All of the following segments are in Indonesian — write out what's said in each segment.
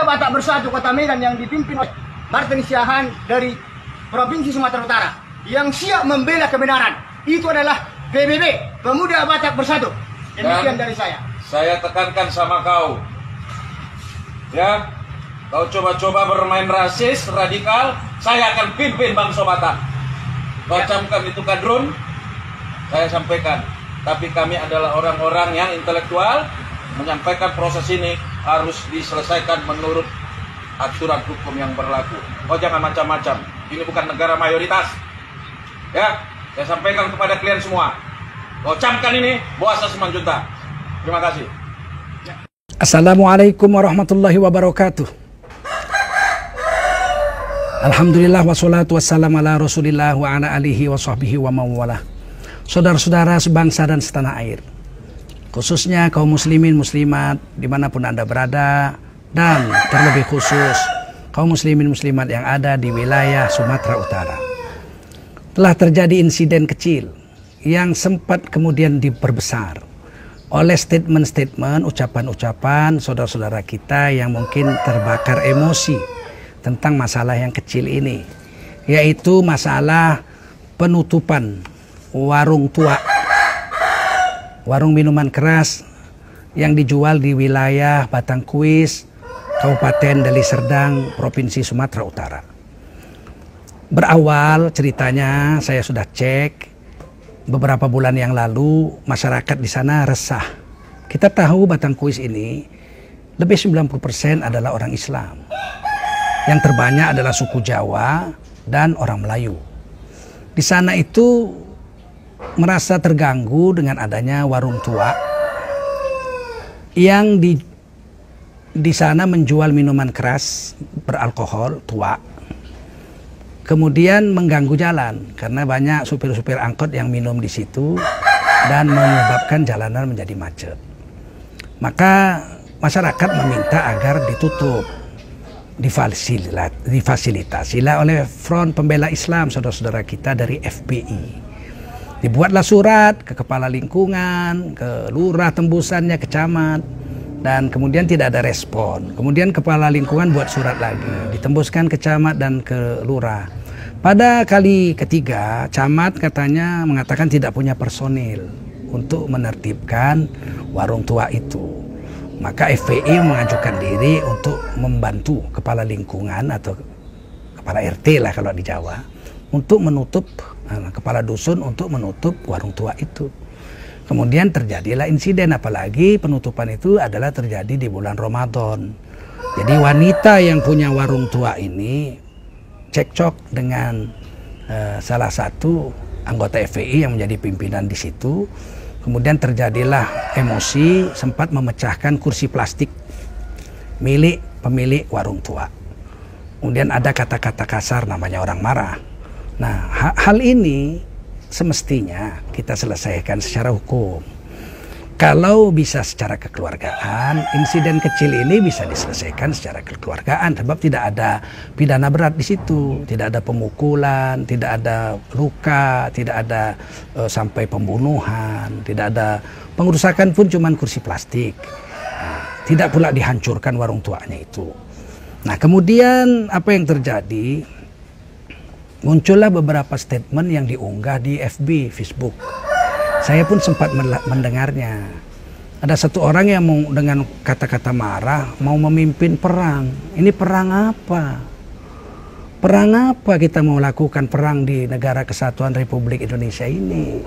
Batak Bersatu Kota Medan yang dipimpin oleh Martin Siahaan dari Provinsi Sumatera Utara yang siap membela kebenaran. Itu adalah PBB, Pemuda Batak Bersatu. Demikian dari saya. Saya tekankan sama kau, ya, kau coba-coba bermain rasis, radikal, saya akan pimpin bangsa Batak. Kau camkan itu kadrun, saya sampaikan. Tapi kami adalah orang-orang yang intelektual, menyampaikan proses ini harus diselesaikan menurut aturan hukum yang berlaku. Kau jangan macam-macam. Ini bukan negara mayoritas. Ya, saya sampaikan kepada kalian semua. Kau camkan ini, Boasa Simanjuntak. Terima kasih. Assalamualaikum warahmatullahi wabarakatuh. Alhamdulillah wassalatu wassalamu ala rasulillah wa ala alihi wa sahbihi wa mawalah. Saudara-saudara sebangsa dan setanah air, khususnya kaum muslimin muslimat dimanapun Anda berada, dan terlebih khusus kaum muslimin muslimat yang ada di wilayah Sumatera Utara. Telah terjadi insiden kecil yang sempat kemudian diperbesar oleh statement-statement, ucapan-ucapan saudara-saudara kita yang mungkin terbakar emosi tentang masalah yang kecil ini, yaitu masalah penutupan warung tua, warung minuman keras yang dijual di wilayah Batangkuis, Kabupaten Deli Serdang, Provinsi Sumatera Utara. Berawal ceritanya saya sudah cek beberapa bulan yang lalu, masyarakat di sana resah. Kita tahu Batangkuis ini lebih 90% adalah orang Islam. Yang terbanyak adalah suku Jawa dan orang Melayu. Di sana itu merasa terganggu dengan adanya warung tua yang di sana menjual minuman keras beralkohol tua. Kemudian mengganggu jalan karena banyak supir-supir angkot yang minum di situ dan menyebabkan jalanan menjadi macet. Maka masyarakat meminta agar ditutup, difasilitasilah oleh Front Pembela Islam saudara-saudara kita dari FPI. Dibuatlah surat ke kepala lingkungan, ke lurah tembusannya, ke camat, dan kemudian tidak ada respon. Kemudian kepala lingkungan buat surat lagi, ditembuskan ke camat dan ke lurah. Pada kali ketiga, camat katanya mengatakan tidak punya personil untuk menertibkan warung tua itu. Maka FPI mengajukan diri untuk membantu kepala lingkungan atau kepala RT lah kalau di Jawa, untuk menutup, kepala dusun untuk menutup warung tua itu. Kemudian terjadilah insiden, apalagi penutupan itu adalah terjadi di bulan Ramadan. Jadi wanita yang punya warung tua ini cekcok dengan salah satu anggota FPI yang menjadi pimpinan di situ. Kemudian terjadilah emosi, sempat memecahkan kursi plastik milik pemilik warung tua. Kemudian ada kata-kata kasar, namanya orang marah. Nah, hal ini semestinya kita selesaikan secara hukum. Kalau bisa secara kekeluargaan, insiden kecil ini bisa diselesaikan secara kekeluargaan, sebab tidak ada pidana berat di situ, tidak ada pemukulan, tidak ada luka, tidak ada sampai pembunuhan, tidak ada pengerusakan pun cuman kursi plastik. Tidak pula dihancurkan warung tuanya itu. Nah, kemudian apa yang terjadi? Muncullah beberapa statement yang diunggah di FB, Facebook. Saya pun sempat mendengarnya. Ada satu orang yang mau dengan kata-kata marah mau memimpin perang. Ini perang apa? Perang apa kita mau lakukan perang di negara kesatuan Republik Indonesia ini?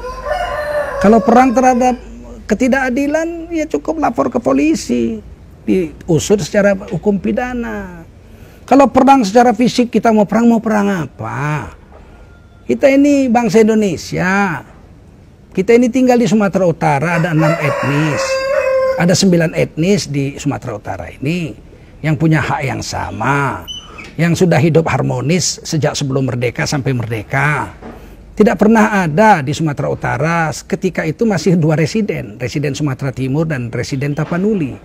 Kalau perang terhadap ketidakadilan, ya cukup lapor ke polisi, diusut secara hukum pidana. Kalau perang secara fisik, kita mau perang apa? Kita ini bangsa Indonesia. Kita ini tinggal di Sumatera Utara, ada 6 etnis. Ada 9 etnis di Sumatera Utara ini yang punya hak yang sama, yang sudah hidup harmonis sejak sebelum merdeka sampai merdeka. Tidak pernah ada di Sumatera Utara ketika itu masih 2 residen, residen Sumatera Timur dan residen Tapanuli.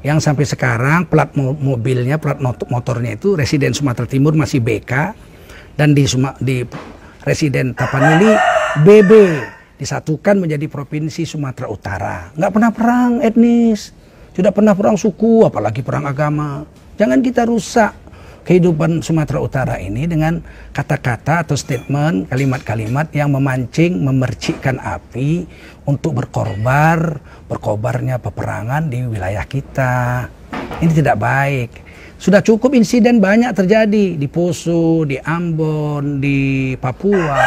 Yang sampai sekarang plat mobilnya, plat motornya itu residen Sumatera Timur masih BK, dan di residen Tapanuli BB, disatukan menjadi Provinsi Sumatera Utara. Nggak pernah perang etnis, tidak pernah perang suku, apalagi perang agama. Jangan kita rusak kehidupan Sumatera Utara ini dengan kata-kata atau statement, kalimat-kalimat yang memancing, memercikkan api untuk berkobarnya peperangan di wilayah kita. Ini tidak baik. Sudah cukup insiden banyak terjadi di Poso, di Ambon, di Papua.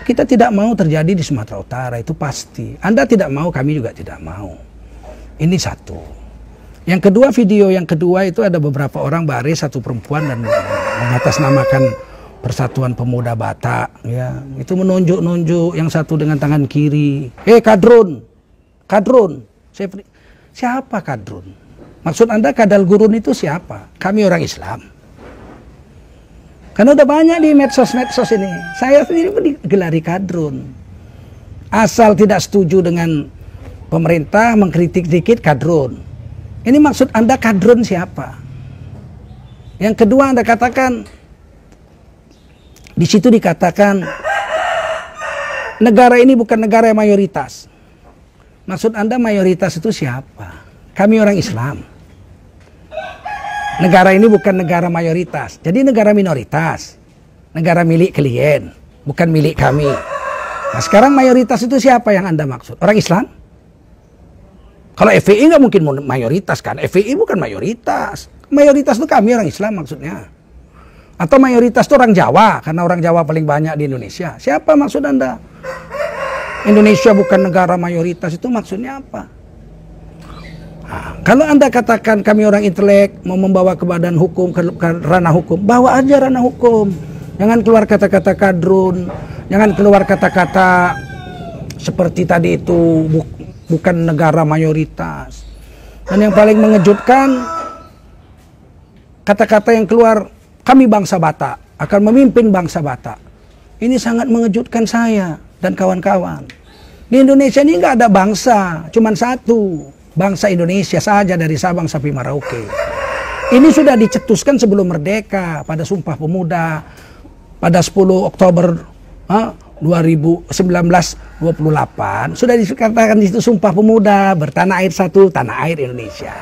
Kita tidak mau terjadi di Sumatera Utara, itu pasti. Anda tidak mau, kami juga tidak mau. Ini satu. Yang kedua, video yang kedua itu ada beberapa orang baris, satu perempuan dan mengatasnamakan Persatuan Pemuda Batak. Ya, itu menunjuk-nunjuk yang satu dengan tangan kiri. Kadrun, kadrun. Siapa kadrun? Maksud Anda kadal gurun itu siapa? Kami orang Islam. Karena udah banyak di medsos-medsos ini. Saya sendiri digelari kadrun. Asal tidak setuju dengan pemerintah, mengkritik dikit kadrun. Ini maksud Anda kadrun siapa? Yang kedua Anda katakan, di situ dikatakan negara ini bukan negara yang mayoritas. Maksud Anda mayoritas itu siapa? Kami orang Islam. Negara ini bukan negara mayoritas, jadi negara minoritas. Negara milik klien, bukan milik kami. Nah sekarang mayoritas itu siapa yang Anda maksud? Orang Islam? Kalau FPI nggak mungkin mayoritas kan? FPI bukan mayoritas. Mayoritas itu kami orang Islam maksudnya. Atau mayoritas itu orang Jawa, karena orang Jawa paling banyak di Indonesia. Siapa maksud Anda? Indonesia bukan negara mayoritas, itu maksudnya apa? Nah, kalau Anda katakan kami orang intelek, mau membawa ke badan hukum, ke ranah hukum, bawa aja ranah hukum. Jangan keluar kata-kata kadrun, jangan keluar kata-kata seperti tadi itu, bukan negara mayoritas. Dan yang paling mengejutkan, kata-kata yang keluar, kami bangsa Batak, akan memimpin bangsa Batak. Ini sangat mengejutkan saya dan kawan-kawan. Di Indonesia ini nggak ada bangsa, cuman satu. Bangsa Indonesia saja dari Sabang sampai Merauke. Ini sudah dicetuskan sebelum merdeka pada Sumpah Pemuda pada 10 Oktober 1928 sudah dikatakan di situ Sumpah Pemuda, bertanah air satu, tanah air Indonesia.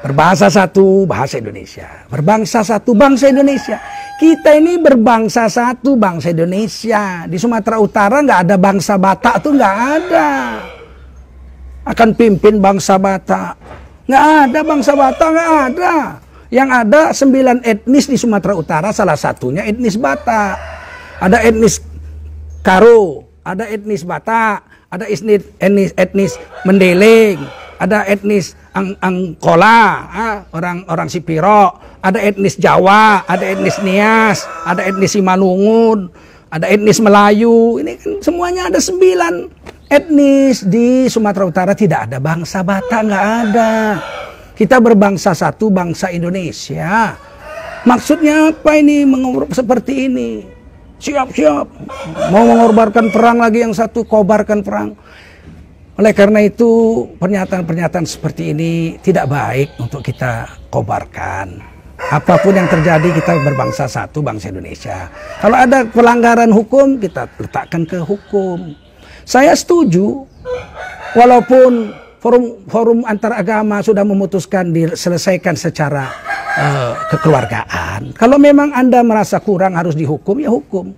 Berbahasa satu, bahasa Indonesia. Berbangsa satu, bangsa Indonesia. Kita ini berbangsa satu, bangsa Indonesia. Di Sumatera Utara nggak ada bangsa Batak tuh, nggak ada. Akan pimpin bangsa Batak. Nggak ada bangsa Batak, nggak ada. Yang ada 9 etnis di Sumatera Utara, salah satunya etnis Batak. Ada etnis Karo, ada etnis Batak, ada etnis Mendeleng, ada etnis Angkola, orang Sipiro, ada etnis Jawa, ada etnis Nias, ada etnis Simalungun, ada etnis Melayu. Ini kan semuanya ada 9 etnis di Sumatera Utara. Tidak ada bangsa Batak, nggak ada. Kita berbangsa satu, bangsa Indonesia. Maksudnya apa ini seperti ini? Siap-siap mau mengorbankan perang lagi, yang satu kobarkan perang. Oleh karena itu pernyataan-pernyataan seperti ini tidak baik untuk kita kobarkan. Apapun yang terjadi, kita berbangsa satu, bangsa Indonesia. Kalau ada pelanggaran hukum, kita letakkan ke hukum. Saya setuju, walaupun forum antaragama sudah memutuskan diselesaikan secara kekeluargaan. Kalau memang Anda merasa kurang harus dihukum, ya hukum.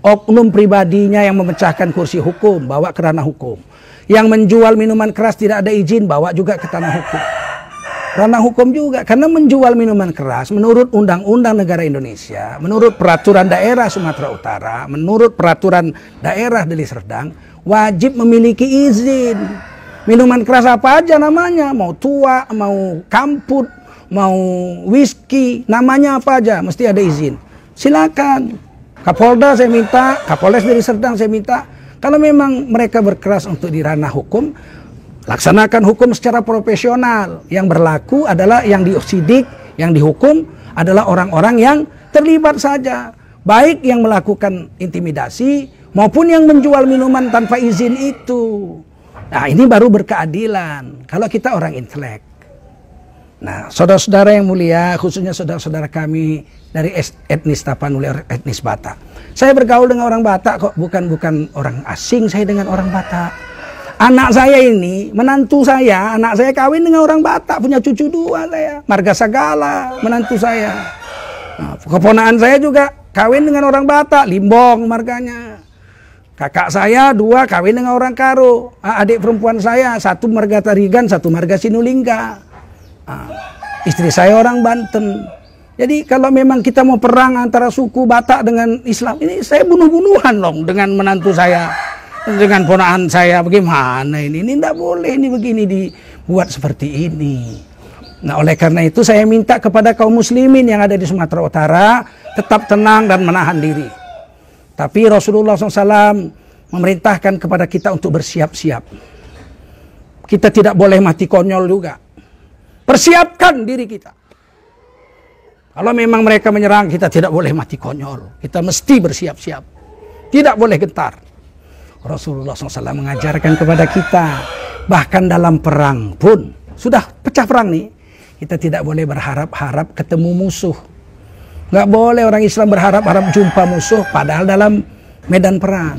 Oknum pribadinya yang memecahkan kursi hukum, bawa ke ranah hukum. Yang menjual minuman keras tidak ada izin, bawa juga ke tanah hukum. Ranah hukum juga, karena menjual minuman keras menurut Undang-Undang Negara Indonesia, menurut Peraturan Daerah Sumatera Utara, menurut Peraturan Daerah Deli Serdang, wajib memiliki izin. Minuman keras apa aja namanya, mau tua, mau kamput, mau whisky, namanya apa aja, mesti ada izin. Silakan. Kapolda saya minta, Kapolres Deli Serdang saya minta, kalau memang mereka berkeras untuk di ranah hukum, laksanakan hukum secara profesional. Yang berlaku adalah yang disidik, yang dihukum adalah orang-orang yang terlibat saja. Baik yang melakukan intimidasi maupun yang menjual minuman tanpa izin itu. Nah, ini baru berkeadilan kalau kita orang intelek. Nah, saudara-saudara yang mulia, khususnya saudara-saudara kami dari etnis Tapanuli, etnis Batak. Saya bergaul dengan orang Batak kok, bukan orang asing saya dengan orang Batak. Anak saya ini, menantu saya, anak saya kawin dengan orang Batak, punya cucu 2 saya. Marga Sagala, menantu saya. Nah, keponakan saya juga kawin dengan orang Batak, Limbong marganya. Kakak saya 2 kawin dengan orang Karo. Adik perempuan saya 1 marga Tarigan, 1 marga Sinulingga. Istri saya orang Banten. Jadi kalau memang kita mau perang antara suku Batak dengan Islam, ini saya bunuh-bunuhan loh dengan menantu saya, dengan ponakan saya. Bagaimana ini? Ini tidak boleh ini begini dibuat seperti ini. Nah, oleh karena itu saya minta kepada kaum muslimin yang ada di Sumatera Utara tetap tenang dan menahan diri. Tapi Rasulullah SAW memerintahkan kepada kita untuk bersiap-siap. Kita tidak boleh mati konyol juga. Persiapkan diri kita. Kalau memang mereka menyerang, kita tidak boleh mati konyol. Kita mesti bersiap-siap. Tidak boleh gentar. Rasulullah SAW mengajarkan kepada kita, bahkan dalam perang pun, sudah pecah perang nih, kita tidak boleh berharap-harap ketemu musuh. Nggak boleh orang Islam berharap-harap jumpa musuh, padahal dalam medan perang.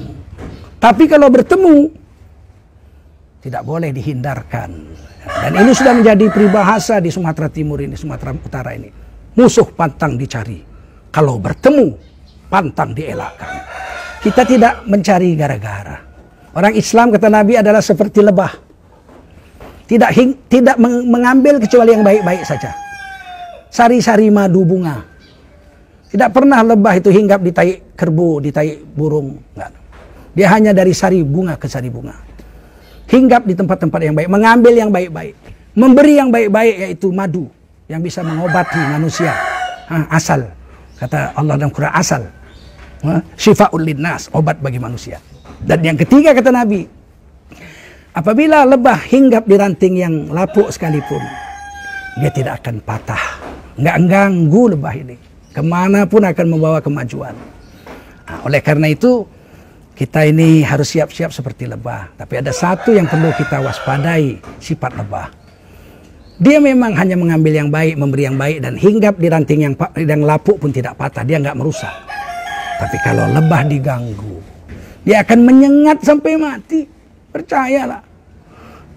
Tapi kalau bertemu, tidak boleh dihindarkan. Dan ini sudah menjadi peribahasa di Sumatera Timur ini, Sumatera Utara ini. Musuh pantang dicari, kalau bertemu pantang dielakkan. Kita tidak mencari gara-gara. Orang Islam kata Nabi adalah seperti lebah, tidak mengambil kecuali yang baik-baik saja. Sari-sari madu bunga. Tidak pernah lebah itu hinggap di tai kerbau, di tai burung. Enggak. Dia hanya dari sari bunga ke sari bunga. Hinggap di tempat-tempat yang baik, mengambil yang baik-baik, memberi yang baik-baik, yaitu madu yang bisa mengobati manusia. Asal, kata Allah dalam Quran, asal. Syifa'ul linnas, obat bagi manusia. Dan yang ketiga kata Nabi, apabila lebah hinggap di ranting yang lapuk sekalipun, dia tidak akan patah. Nggak ganggu lebah ini. Kemanapun akan membawa kemajuan. Oleh karena itu, kita ini harus siap-siap seperti lebah. Tapi ada satu yang perlu kita waspadai, sifat lebah. Dia memang hanya mengambil yang baik, memberi yang baik, dan hinggap di ranting yang lapuk pun tidak patah. Dia nggak merusak. Tapi kalau lebah diganggu, dia akan menyengat sampai mati. Percayalah.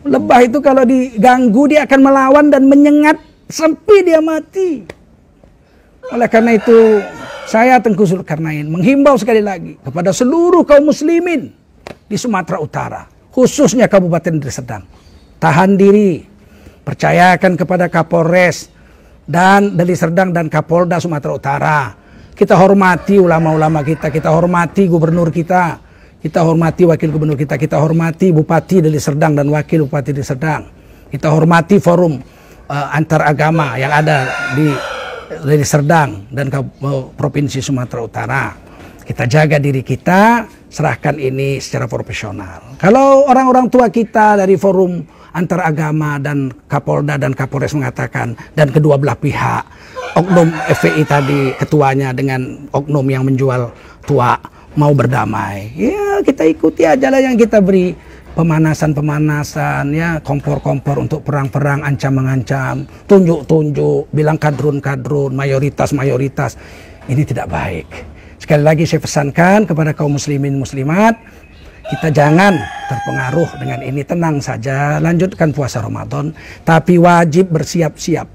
Lebah itu kalau diganggu, dia akan melawan dan menyengat sampai dia mati. Oleh karena itu, saya Tengku Zulkarnain menghimbau sekali lagi kepada seluruh kaum muslimin di Sumatera Utara, khususnya Kabupaten Deli Serdang. Tahan diri. Percayakan kepada Kapolres dan Deli Serdang dan Kapolda Sumatera Utara. Kita hormati ulama-ulama kita hormati gubernur kita hormati wakil gubernur kita hormati Bupati Deli Serdang dan wakil Bupati Deli Serdang. Kita hormati forum antar agama yang ada di Deli Serdang dan Provinsi Sumatera Utara. Kita jaga diri kita, serahkan ini secara profesional. Kalau orang-orang tua kita dari forum antar agama dan Kapolda dan Kapolres mengatakan, dan kedua belah pihak, oknum FPI tadi ketuanya dengan oknum yang menjual tua mau berdamai, ya kita ikuti aja lah yang kita beri pemanasan-pemanasan, ya kompor-kompor untuk perang-perang, ancam-mengancam, tunjuk-tunjuk, bilang kadrun-kadrun, mayoritas-mayoritas. Ini tidak baik. Sekali lagi saya pesankan kepada kaum muslimin muslimat, kita jangan terpengaruh dengan ini. Tenang saja, lanjutkan puasa Ramadan, tapi wajib bersiap-siap.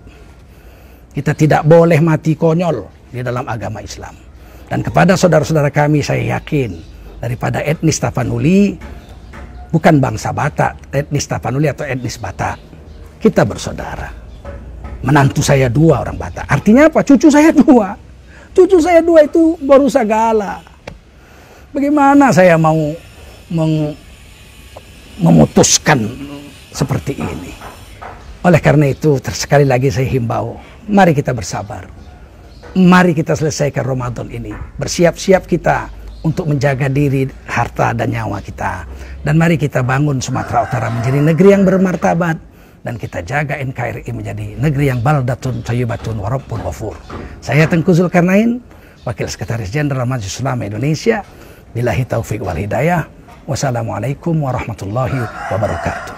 Kita tidak boleh mati konyol di dalam agama Islam. Dan kepada saudara-saudara kami, saya yakin daripada etnis Tapanuli, bukan bangsa Batak, etnis Tapanuli atau etnis Batak, kita bersaudara. Menantu saya 2 orang Batak. Artinya apa? Cucu saya 2. Cucu saya 2 itu baru Sagala. Bagaimana saya mau memutuskan seperti ini? Oleh karena itu, sekali lagi saya himbau, mari kita bersabar. Mari kita selesaikan Ramadan ini. Bersiap-siap kita untuk menjaga diri, harta, dan nyawa kita. Dan mari kita bangun Sumatera Utara menjadi negeri yang bermartabat. Dan kita jaga NKRI menjadi negeri yang baldatun thayyibatun wa rabbun ghafur. Saya Tengku Zulkarnain, Wakil Sekretaris Jenderal Majelis Ulama Indonesia. Billahi taufiq wal hidayah. Wassalamualaikum warahmatullahi wabarakatuh.